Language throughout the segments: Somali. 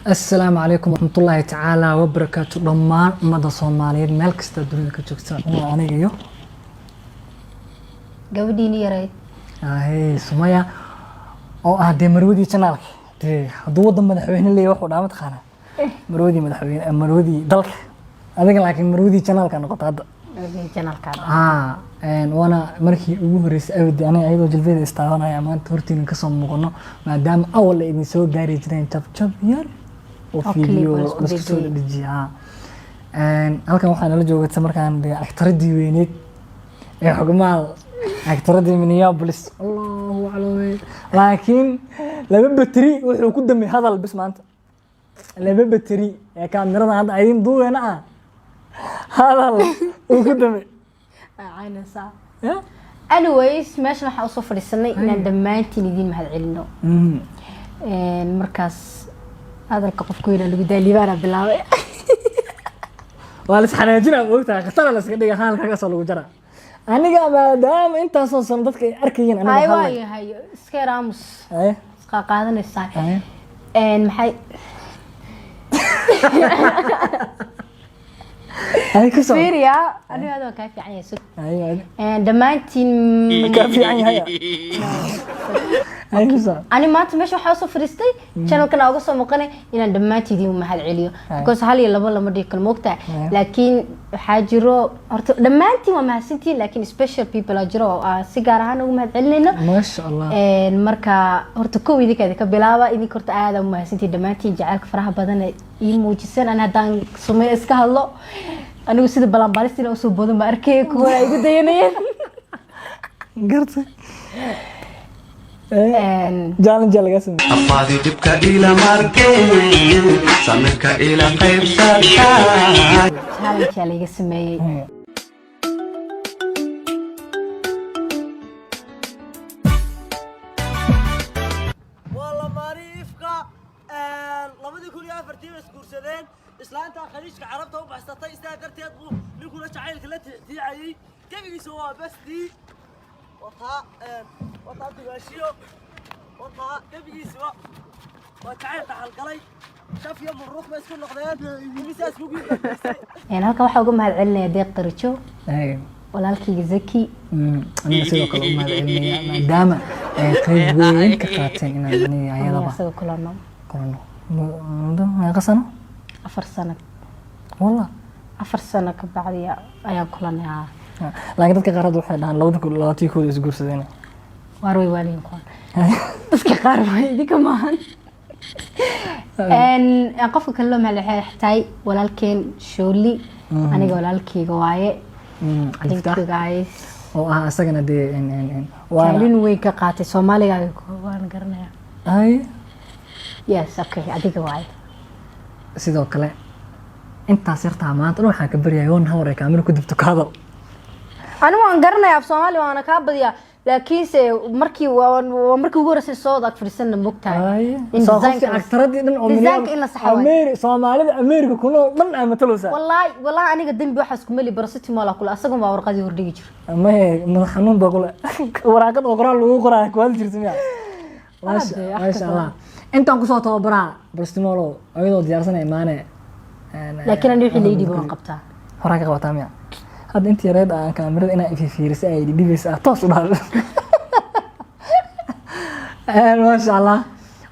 السلام عليكم ورحمة الله تعالى وبركاته. دمان umada Soomaaliyeed meel kasta dunida ka joogtaan oo aniga iyo gabadhiini yareed Sumaya oo ah marwadii channelka haduu wadan madaxweyne leeyahay wuxuu dhaamad qaana marwadii madaxweyne marwadii dalka adiga laakiin marwadii channelka noqoto hadda channelka wana markii ugu horeysay awdi aniga ayadoo jilbeeda istaabanaya maanta hortiin ka soo muuqano maadaama awal ay idin soo gaari jireen jab yar وفيديو اسكو دجيا halkan waxaan la joogay markaan actoradii weyneed ee xogmaal actoradii Minneapolis Allahu a'lam laakiin laba bateri wuxuu ku damay hadal bis maanta laba bateri ee kaamirada hadda ay duuweena hadal uu ku damay ayna saa anyways meesha waxa u soo fadhiisanay inaan dhamaantiin idin mahad celino markaas هذا القف كوينا اللي بدأ لي بنا بالله والله حناجينا وقتها خسرنا لسه كده حالك كذا صلوا جرا أنا قاعد دام أنت أصلا صندوقك أركين أنا أيوة هاي سكرامس أيه قاعدين الساعة إن محي هاي كسر سيريا أنا هذا كافي عين سك أيوة دمانتين كافي عين هيا أنا ما تمشي حاسة فريستي كانوا كنا أقصى مقنع إن دماتي دي محل عليو بس هالي لبلا مرة كل مقطع لكن حاجرو دماتي وما سنتي لكن special people أجرو سيجارة هنا وما علينا ما شاء الله مركا هرتكوي ذي كذا كبلاوة إني كرت هذا وما سنتي دماتي جعلك فرح بدنا يموجسن أنا دان سمي إسكه الله أنا وسيد بلان بالستي لو سو بدن بأركي كورا يقول دينين قرط جالن جالن قسم أفادي تبكى إلى ماركين سامك إلى قيب ساكا جالن جالن قسم والله معرفك لبدي كل يوم فرتين اسكورسدين إسلامتا خليجك عربتها وبحثتها استاجرت يطبو نقول لك عيل كلها تعي كيف يسوى بس دي وطا تغاشيو وطا كيف يسوى وتعيل تحل قلي شاف يوم الروح ما يسكن نقدين ومساس كوكي يعني هلكا waxaa uga mahad celinaya deeq qarijo walaalkayga Zaki aniga sidoo kale u mahad celinaya maadaama ay qayb weyn ka qaateen inaan ayadaba sidoo kulano ma qasano 4 sano والله 4 sano ka bacdi ayaan kulanaa laakiin dadka qaar waxay dhahaan 2020 kooda is guursadeen warway waalin qoon dadka qaar way idinka maahan qofka kale loo mahad xitay walaalkeen shooli aniga walaalkayga waaye thank you guys oo asagana de waalin way ka qaatay Soomaaliga waan garanayaa ay yes okay adiga waaye sidoo kale intaas yartaa maanta waxaan ka baryahay oo hawr ay kaamil ku dibto kaado أنا ما أنقرنا في صومالي وأنا كابديا لكن مركي ومركي وجورس الصوت في السنة مقطع. صاحبتي أكتردي من أمريكا أمريكا كله من أمتلوسا. والله أنا قدام بواحد كملي برستي مالا كله أسقم بورقاتي ورديجر. ما هي من حنون بقول ورقات أقرأ لو أقرأ كوال جرتني. ما شاء الله. أنت أنكو صوت أقرأ برستي مالا أيضا ديارسنا إيمانه. لكن أنا يحيي ليدي بورقتها. هراك قوتامي. هذا أنت يريد أن كاميرا أنا في رسالة دي بس توصل ما شاء الله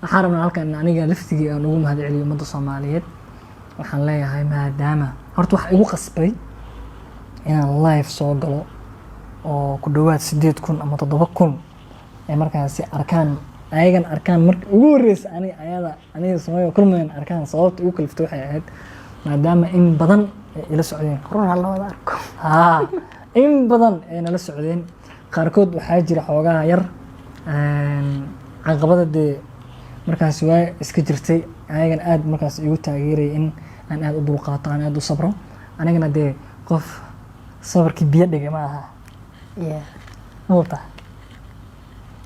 حرمنا على كأن أنا قلفتي نقوم هذا اليوم مدة صومالية وحنلاقي هاي ما دامة هرتو حقو قصبي إن اللايف صوغلو وكدوات سديد كون أما تضبكم مركز أركان أيضا أركان ورس أنا صومالي وكل من أركان صوت وكل فتوحي هاد ما دام إن بدن إلى السعوديين قرون الله وذاركم إن بدن إلى السعوديين قاركود وحاجر حوجها ير عقبات دي مركز سواء إسكجرتي أنا أد مركز يقول تغييري إن أنا أد دوقات أنا أد صبره أنا جنا دي قف صبر كبير دي جماعة نقطة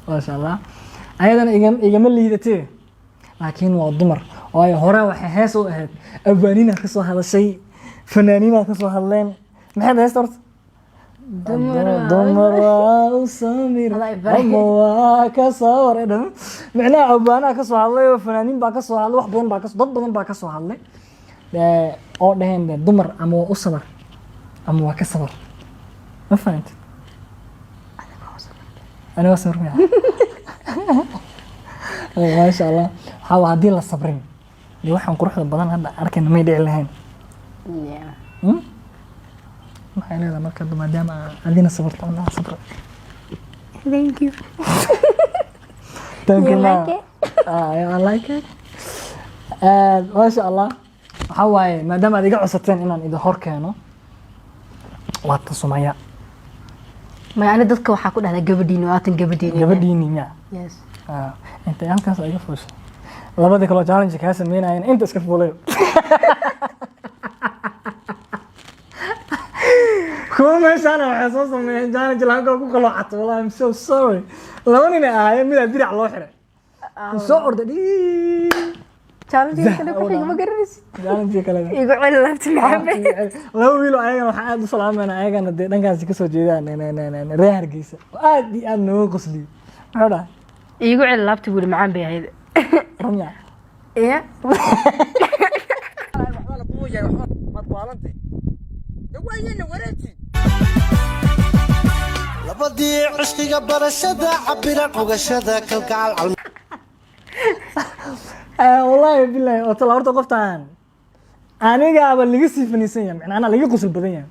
ما شاء الله أيضا يجمل لي ذاتي لكن والضمر وهي هراء وحاسو أهد أبانينا خصوا هذا الشيء فنانين خصوا هاللين ما حد يسترت dumar waa u samir Allah ibarak. ama waa ka soo wareedhan macnaha abbaanaha ka soo hadlay oo fanaaniin baa ka soo hadlay wax badan baa ka dad badan baa ka soo hadlay oo dhaheen dumar ama waa u sabar ama waa ka sabar ma fahantid aniga waa sabar maasha allah waxaa haddii la sabrin dee waxaan quruxda badan hadda arkayna may dhici lahayn maxay leedahay marka maadaama adina sabarto anaa sabra thank you thank you You ma like it? I like it maasha allah waxaa waaye maadaama aad iga codsateen inaan idin hor keeno waa tan Sumaya ma ana dadka waxaa ku dhahdaa gabadhiina waatan gabadhiina gabadhiini miya yes inta halkaas iga fuushay labada kale challenge ka sameynayeen inta iska fuulay kuma meeshaan waxay soo sameeyeen challenge laga ku kala cato wallahi I'm so sorry laba nin ahaayeen mid bidix loo xiray soo orday challenge kale ku xigma garanaysid challenge kale igu celi laabta maxamed laba wiil oo ayagana waxaa aad u salaamayna ayagana dee dhankaasi ka soo jeedaan reer Hargeysa aad iyo aad noo qosliyo maxaa dhahay igu celi laabta wili macaan bay ahayd ramya iya labadii cishqiga barashada cabiran ogashada kalgacal والله بالله وطلع horta qoftaan aniga aba laga sii faniisan yahay macna laga qosol badan yahay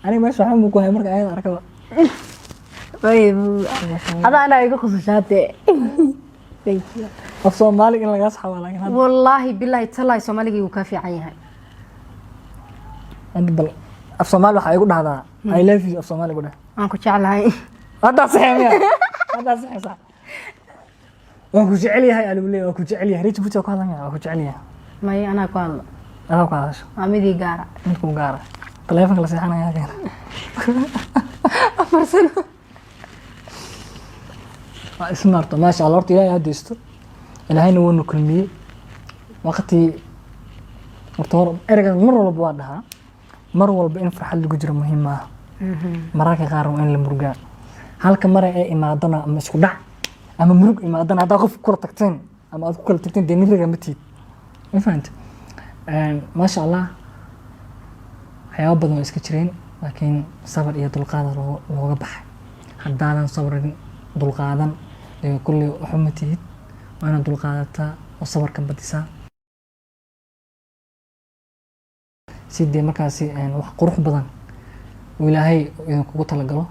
aniga meesha waxaan ku hay marka ayada arkaba ada ana igu khusashaate thank you af Soomaali in laga saxo laakiin hadda wallahi billahi talay Soomaaliga uu ka fiican yahay bal af Soomaali waxa igu dhahdaa I love you af Soomaali ku dhah aan ku jeclahay hadda saxeemaya hadda saxeesa waan ku jecel yahay alwilay waan ku jecel yahay rich buta ku hadlan waan ku jecel yahay may ana ku hadlo ana ku hadasho amidi gaara mid ku gaara telefoonka la seexanaya keen afarsano ismarto ma sha Allah horta ilaahay hadiisto ilaahayna wuu kulmiyay waqti horta erga mar walba waa dhahaa mar walba in farxad lagu jiro muhiim ah mararka qaar waa in la murugaa halka mar ay imaadana ama isku dhac ama murug imaadana hadaa qof kula tagteen ama aad ku kala tagteen deeniga ma tiid ma fahanta ma sha Allah waxyaabo badan oo iska jireen laakiin sabar iyo dulqaad looga baxay haddaadan sabrin dulqaadan kulli waxa ma tiid waana dulqaadataa oo sabarka badisaa sidii markaasi wax qurux badan oo ilaahay kugu talagalo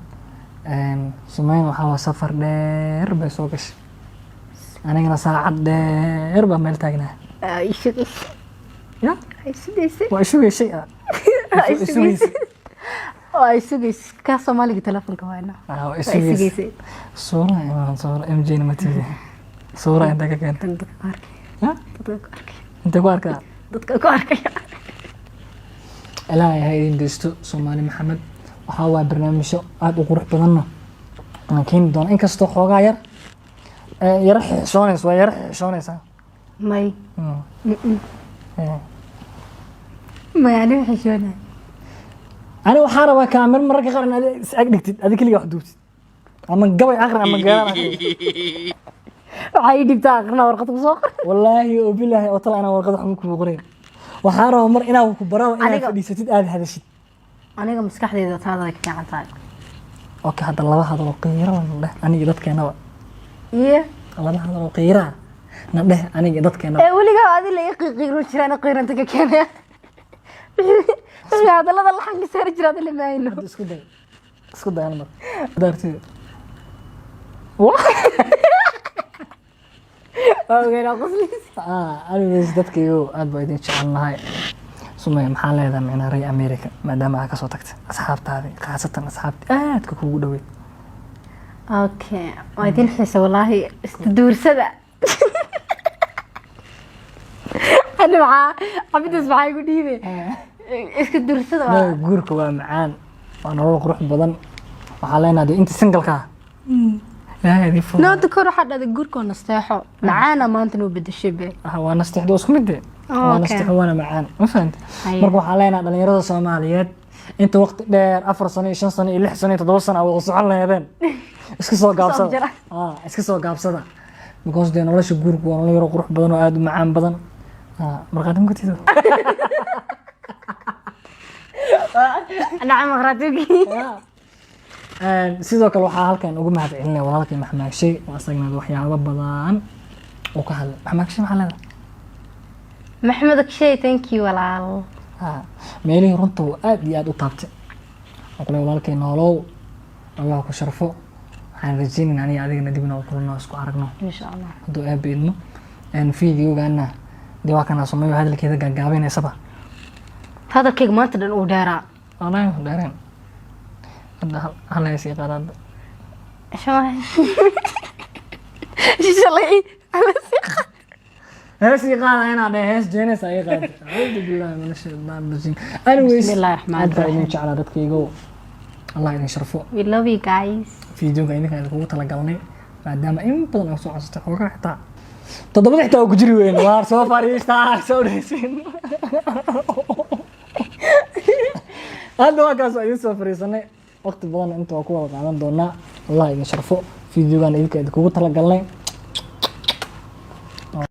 Sumayn waxa waa safar dheer bay soo gashay anigana saacad dheer baa meel taagnaa ay shaqis ya ay sidayse waa sugay shay ay sidayse ay sidayse ka Soomaaliga telefoonka waana waa sugay suura MJ na matiida suura inta ka keentay inta ku arkay dadka ku arkay ilaahay ha idin deysto Soomaali Maxamed waxa waa barnaamijyo aad u qurux badan laakiin doon in kastoo xoogaa yar xishoonaysa may may ani xishoonay ani waxaan rabaa kaamir mararka qaar inaad is ag dhigtid adiga kaliya wax duubtid ama gabay aqri ama gaaraan waxay dhibtaa aqrina warqad ku soo qor wallaahi oo bilaahi oo talaa warqad wax ku qoray waxaan rabaa mar inaad ku baraw inaad fadhiisatid aad hadashid aniga maskaxdeeda taada ay ka fiican tahay okay hadda laba hadal oo qiiro leh aniga dadkeenaba iyo laba hadal oo qiiro na dheh aniga dadkeenaba waliga adii la qiiro jiraan qiiranta ka keenaya waliga hadalada la xangi saar jiraan la maayno isku day mar daartid ogeena qoslis aniga dadkaygu aad baa idin jecelnahay Sumay maxaa leedahay macna reer America maadaama aad ka soo tagtay asxaabtaadii khaasatan asxaabtii aadka kugu dhaweyd okay waa idin xiisa wallahi istuursada ana waxa abidis waxay ku dhiibay iska duursada waa guurka waa macaan waa nolol qurux badan waxaa leenahay inta single-ka هذه فوق لا تذكر حد هذا جوركم نستحوا معانا ما أنت نو بدي الشبه وانا استحدو اسكو مدة وانا استحوا وانا معانا ما فهمت مركو حالينا دليرada Soomaaliyeed inta waqti dheer 4 sano 5 sano 6 sano 7 sano wada socon lahaydeen iska soo gaabsada iska soo gaabsada because de nolosha guurku waa nolol yar qurux badan oo aad u macaan badan marqaadin ku tido nacam marqaadin sidoo kale waxaa halkan ugu mahad celinay walaalkay Maxamed Shay oo asagna waxyaabo badan oo ka hadlay Maxamed Shay maxaa leedahay Maxamed Shay thank you walaal meelihii runta aad iyo aad u taabtay aqlay walaalkay noolow Allah ku sharfo waxaan rajaynaynaa aniga adigana dib inaan kulno isku aragno insha Allah haduu aabeedno fiidiyowgaana dee waa kana Soomaaliya hadalkeeda gaagaabaynaysa hadalkayga maanta dhan uu dheeraa anaa dheereen hadda halaysii qaadada shalay هسي قال أنا ده هس جنس أي قاد أعوذ بالله من الشيطان الرجيم anyways بسم الله الرحمن الرحيم إن شاء الله دتك يجو الله يشرفه we love you guys فيديو كأنك هذا هو طلع قلني بعدما إن بدنا نسوي عصته هو حتى تضبط حتى وجري وين وار سوفر يستاهل سوريسين هذا هو كاس يوسف فريسنة وقت بدنا أنتوا أقوى قاعدين دونا الله يشرفه فيديو كان إذا هو طلع قلني